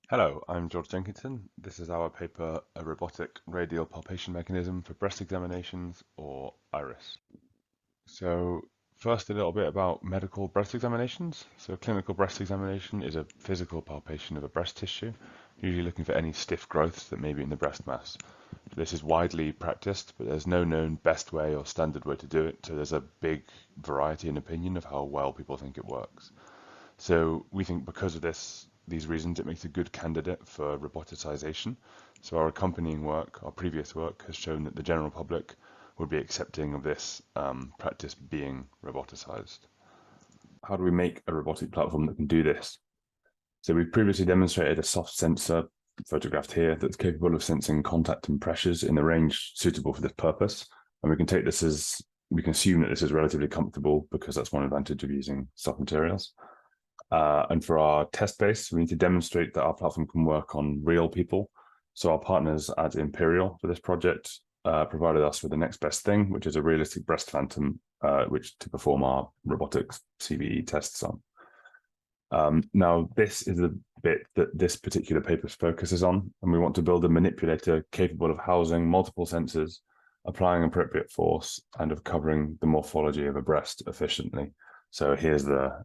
Hello, I'm George Jenkinson. This is our paper, A Robotic Radial Palpation Mechanism for Breast Examinations, or IRIS. So first, a little bit about medical breast examinations. So a clinical breast examination is a physical palpation of a breast tissue, usually looking for any stiff growths that may be in the breast mass. This is widely practiced, but there's no known best way or standard way to do it, so there's a big variety in opinion of how well people think it works. So we think because of these reasons, it makes a good candidate for roboticization. So our accompanying work, our previous work, has shown that the general public would be accepting of this practice being roboticized. How do we make a robotic platform that can do this? So we've previously demonstrated a soft sensor, photographed here, that's capable of sensing contact and pressures in the range suitable for this purpose. And we can assume that this is relatively comfortable because that's one advantage of using soft materials. And for our test base, we need to demonstrate that our platform can work on real people. So our partners at Imperial for this project provided us with the next best thing, which is a realistic breast phantom, which to perform our robotics CVE tests on. Now, this is the bit that this particular paper focuses on, and we want to build a manipulator capable of housing multiple sensors, applying appropriate force, and of covering the morphology of a breast efficiently. So here's the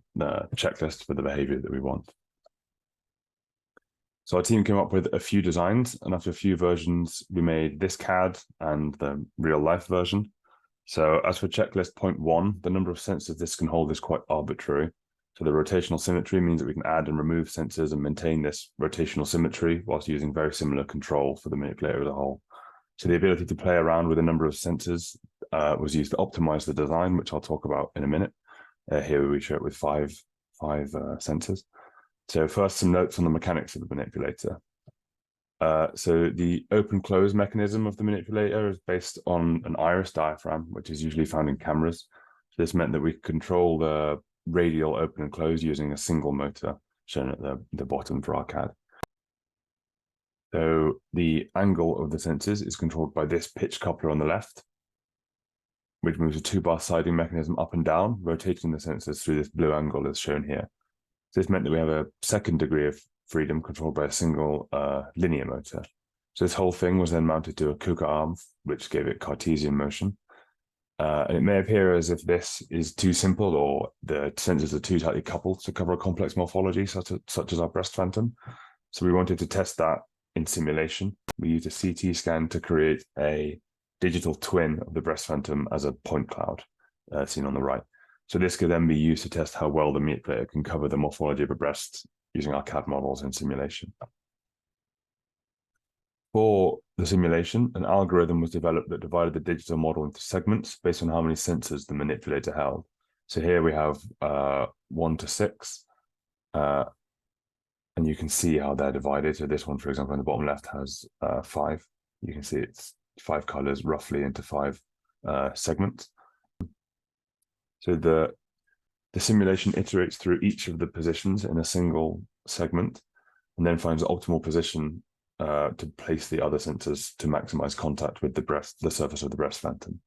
checklist for the behavior that we want. So our team came up with a few designs, and after a few versions, we made this CAD and the real life version. So as for checklist point 1, the number of sensors this can hold is quite arbitrary. So the rotational symmetry means that we can add and remove sensors and maintain this rotational symmetry whilst using very similar control for the manipulator as a whole. So the ability to play around with a number of sensors was used to optimize the design, which I'll talk about in a minute. Here we show it with five sensors. So first, some notes on the mechanics of the manipulator. So the open-close mechanism of the manipulator is based on an iris diaphragm, which is usually found in cameras. So this meant that we could control the radial open and close using a single motor shown at the bottom for our CAD. So the angle of the sensors is controlled by this pitch coupler on the left, which moves a 2-bar siding mechanism up and down, rotating the sensors through this blue angle as shown here. So this meant that we have a second degree of freedom controlled by a single linear motor. So this whole thing was then mounted to a KUKA arm, which gave it Cartesian motion. And it may appear as if this is too simple or the sensors are too tightly coupled to cover a complex morphology, such as our breast phantom. So we wanted to test that in simulation. We used a CT scan to create a digital twin of the breast phantom as a point cloud seen on the right. So this could then be used to test how well the manipulator can cover the morphology of a breast using our CAD models in simulation. For the simulation, an algorithm was developed that divided the digital model into segments based on how many sensors the manipulator held. So here we have 1 to 6, and you can see how they're divided. So this one, for example, on the bottom left has 5. You can see it's 5 colors roughly into 5 segments. So the simulation iterates through each of the positions in a single segment and then finds the optimal position to place the other sensors to maximize contact with the surface of the breast phantom.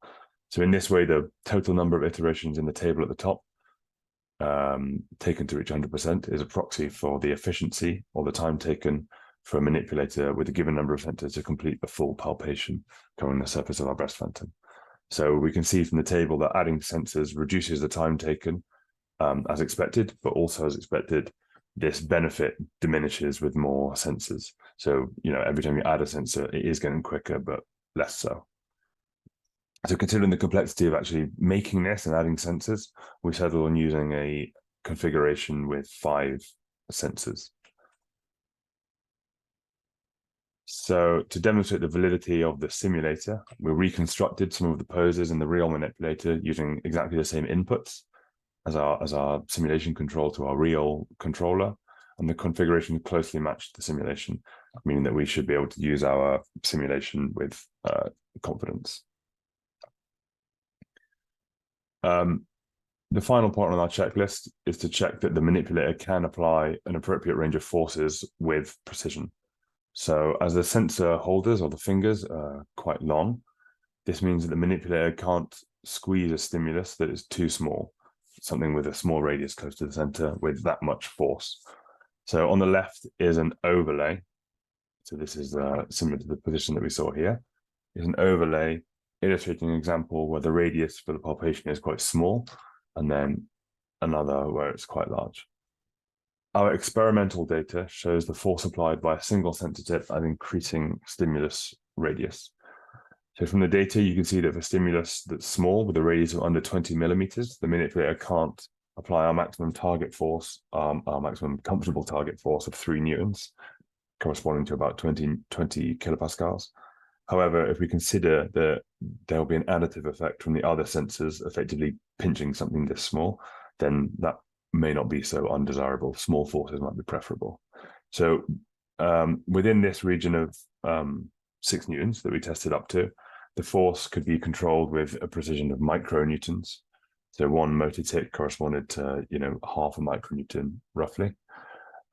So in this way, the total number of iterations in the table at the top taken to reach 100% is a proxy for the efficiency or the time taken for a manipulator with a given number of sensors to complete the full palpation covering the surface of our breast phantom. So we can see from the table that adding sensors reduces the time taken as expected, but also as expected, this benefit diminishes with more sensors. So, every time you add a sensor, it is getting quicker, but less so. So considering the complexity of actually making this and adding sensors, we settled on using a configuration with 5 sensors. So to demonstrate the validity of the simulator, we reconstructed some of the poses in the real manipulator using exactly the same inputs as our simulation control to our real controller, and the configuration closely matched the simulation, meaning that we should be able to use our simulation with confidence. The final point on our checklist is to check that the manipulator can apply an appropriate range of forces with precision. So as the sensor holders or the fingers are quite long, this means that the manipulator can't squeeze a stimulus that is too small, something with a small radius close to the center with that much force. So on the left is an overlay. So this is similar to the position that we saw here. Is an overlay illustrating an example where the radius for the palpation is quite small, and then another where it's quite large. Our experimental data shows the force applied by a single sensor tip at increasing stimulus radius. So from the data, you can see that for stimulus that's small with a radius of under 20 millimeters, the manipulator can't apply our maximum target force, our maximum comfortable target force of 3 newtons, corresponding to about 20 kilopascals. However, if we consider that there will be an additive effect from the other sensors effectively pinching something this small, then that may not be so undesirable. Small forces might be preferable. So within this region of 6 newtons that we tested up to, the force could be controlled with a precision of micronewtons. So 1 motor tick corresponded to, half a micronewton roughly.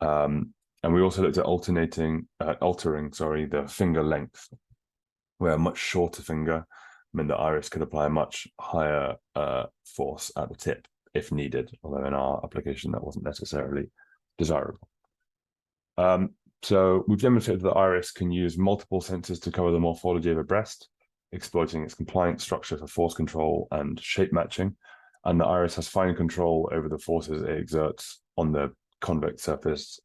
And we also looked at altering the finger length, where a much shorter finger meant the iris could apply a much higher force at the tip if needed, although in our application that wasn't necessarily desirable. So we've demonstrated that the iris can use multiple sensors to cover the morphology of a breast, exploiting its compliant structure for force control and shape matching. And the iris has fine control over the forces it exerts on the convex surface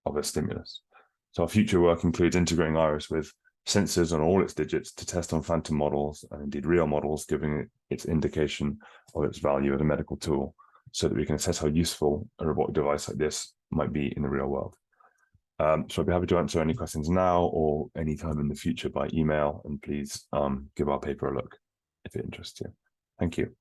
of a stimulus. So our future work includes integrating iris with sensors on all its digits to test on phantom models and indeed real models, giving it its indication of its value as a medical tool so that we can assess how useful a robotic device like this might be in the real world. So I'd be happy to answer any questions now or anytime in the future by email, and please give our paper a look if it interests you. Thank you.